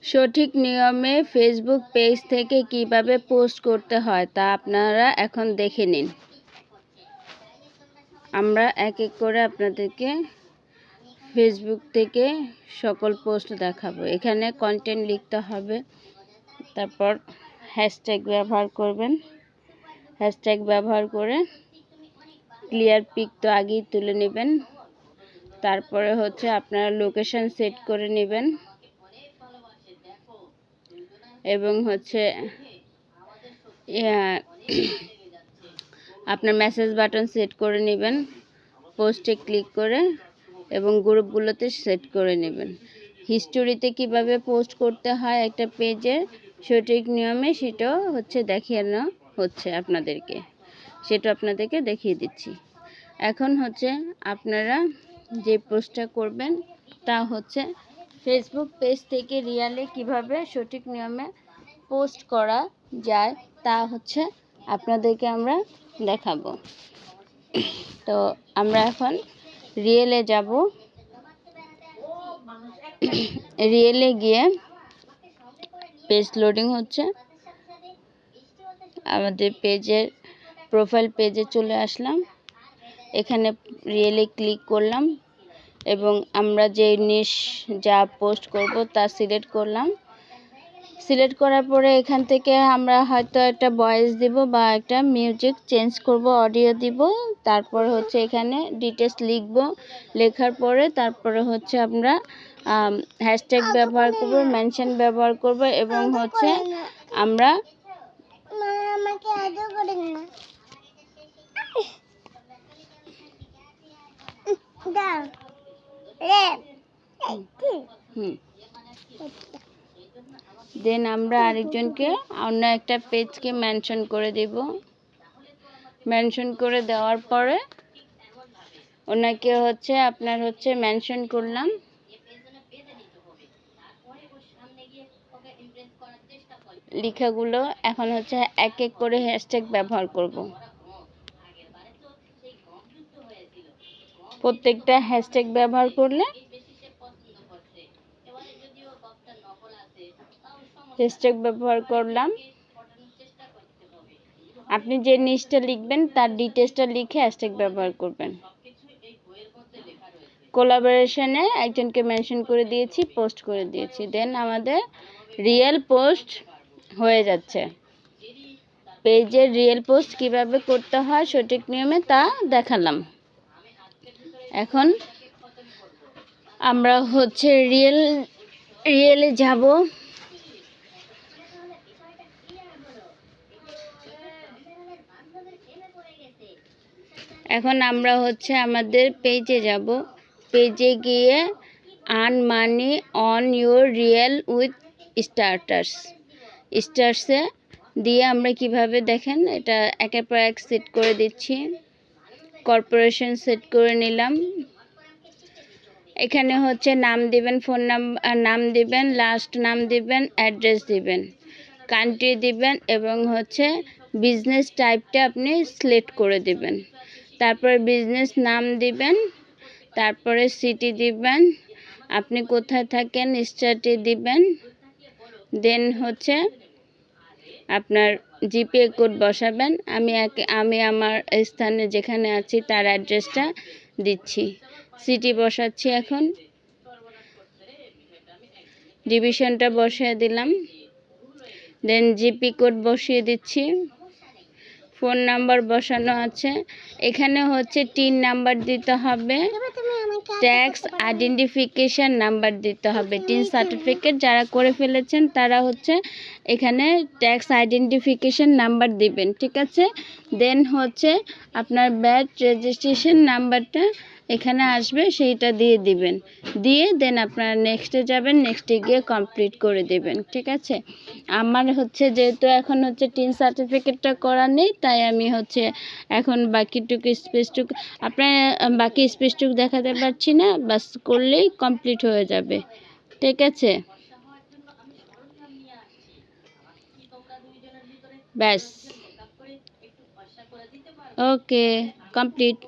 সঠিক নিয়মে Facebook page থেকে কিভাবে পোস্ট করতে হয় তা আপনারা এখন দেখে নিন। আমরা এক এক করে আপনাদেরকে ফেসবুক থেকে সকল পোস্ট দেখাবো। এখানে কন্টেন্ট লিখতে হবে, তারপর হ্যাশট্যাগ ব্যবহার করবেন। হ্যাশট্যাগ ব্যবহার করে ক্লিয়ার পিক তো আগেই তুলে নেবেন। তারপরে হচ্ছে আপনারা লোকেশন সেট করে নেবেন এবং হচ্ছে আপনার মেসেজ বাটন সেট করে নেবেন, পোস্টে ক্লিক করে এবং গ্রুপগুলোতে সেট করে নেবেন। হিস্টোরিতে কিভাবে পোস্ট করতে হয় একটা পেজের সঠিক নিয়মে সেটাও হচ্ছে দেখানো হচ্ছে আপনাদেরকে, সেটা আপনাদেরকে দেখিয়ে দিচ্ছি। এখন হচ্ছে আপনারা যে পোস্টটা করবেন তা হচ্ছে ফেসবুক পেজ থেকে রিয়েলে কিভাবে সঠিক নিয়মে পোস্ট করা যায় তা হচ্ছে আপনাদেরকে আমরা দেখাবো। তো আমরা এখন রিয়েলে যাব। রিয়েলে গিয়ে পেজ লোডিং হচ্ছে। আমাদের পেজের প্রোফাইল পেজে চলে আসলাম। এখানে রিয়েলে ক্লিক করলাম এবং আমরা যে যা পোস্ট করব তা সিলেক্ট করলাম। সিলেক্ট করার পরে এখান থেকে আমরা হয়তো একটা ভয়েস দিব বা একটা মিউজিক চেঞ্জ করব, অডিও দিব। তারপর হচ্ছে এখানে ডিটেলস লিখব। লেখার পরে তারপরে হচ্ছে আমরা হ্যাশট্যাগ ব্যবহার করব, মেনশন ব্যবহার করব এবং হচ্ছে আমরা দেন আমরা আরেকজনকে অন্য একটা পেজকে মেনশন করে দেব। মেনশন করে দেওয়ার পরে ওনাকে হচ্ছে আপনার হচ্ছে মেনশন করলাম। লেখাগুলো এখন হচ্ছে এক এক করে হ্যাশট্যাগ ব্যবহার করব। প্রত্যেকটা হ্যাশট্যাগ ব্যবহার করলে হ্যাশট্যাগ ব্যবহার করলাম। আপনি যে নিচটা লিখবেন তার ডিটেলসটা লিখে হ্যাশট্যাগ ব্যবহার করবেন। কোলাবোরেশনে একজনকে মেনশন করে দিয়েছি, পোস্ট করে দিয়েছি। দেন আমাদের রিয়েল পোস্ট হয়ে যাচ্ছে। পেজের রিয়েল পোস্ট কিভাবে করতে হয় সঠিক নিয়মে তা দেখালাম। এখন আমরা হচ্ছে রিয়েলে যাব। এখন আমরা হচ্ছে আমাদের পেজে যাব। পেজে গিয়ে earn money on your real with স্টার্সে দিয়ে আমরা কিভাবে দেখেন এটা একের পর এক সেট করে দিচ্ছি। কর্পোরেশন সেট করে নিলাম। এখানে হচ্ছে নাম দিবেন, ফোন নাম দিবেন, লাস্ট নাম দিবেন, অ্যাড্রেস দিবেন, কান্ট্রি দিবেন এবং হচ্ছে বিজনেস টাইপটা আপনি সিলেক্ট করে দিবেন। তারপরে বিজনেস নাম দিবেন, তারপরে সিটি দিবেন, আপনি কোথায় থাকেন স্টেটে দিবেন। দেন হচ্ছে আপনার জিপে কোড বসাবেন। আমি আমার স্থানে যেখানে আছি তার অ্যাড্রেসটা দিচ্ছি। সিটি বসাচ্ছি। এখন ডিভিশনটা বসিয়ে দিলাম। দেন জিপি কোড বসিয়ে দিচ্ছি। ফোন নাম্বার বসানো আছে। এখানে হচ্ছে টিন নাম্বার দিতে হবে, ট্যাক্স আইডেন্টিফিকেশন নাম্বার দিতে হবে। টিন সার্টিফিকেট যারা করে ফেলেছেন তারা হচ্ছে এখানে ট্যাক্স আইডেন্টিফিকেশন নাম্বার দিবেন, ঠিক আছে। দেন হচ্ছে আপনার ব্যাট রেজিস্ট্রেশন নাম্বারটা এখানে আসবে, সেইটা দিয়ে দিবেন। দিয়ে দেন আপনারা নেক্সটে যাবেন, নেক্সটে গিয়ে কমপ্লিট করে দেবেন, ঠিক আছে। আমার হচ্ছে যেহেতু এখন হচ্ছে টিন সার্টিফিকেটটা করা নেই, তাই আমি হচ্ছে এখন বাকিটুকু স্পেসটুকু আপনার বাকি স্পেসটুকু দেখাতে পারছি না। বাস করলেই কমপ্লিট হয়ে যাবে, ঠিক আছে। ব্যাস, ওকে, কমপ্লিট।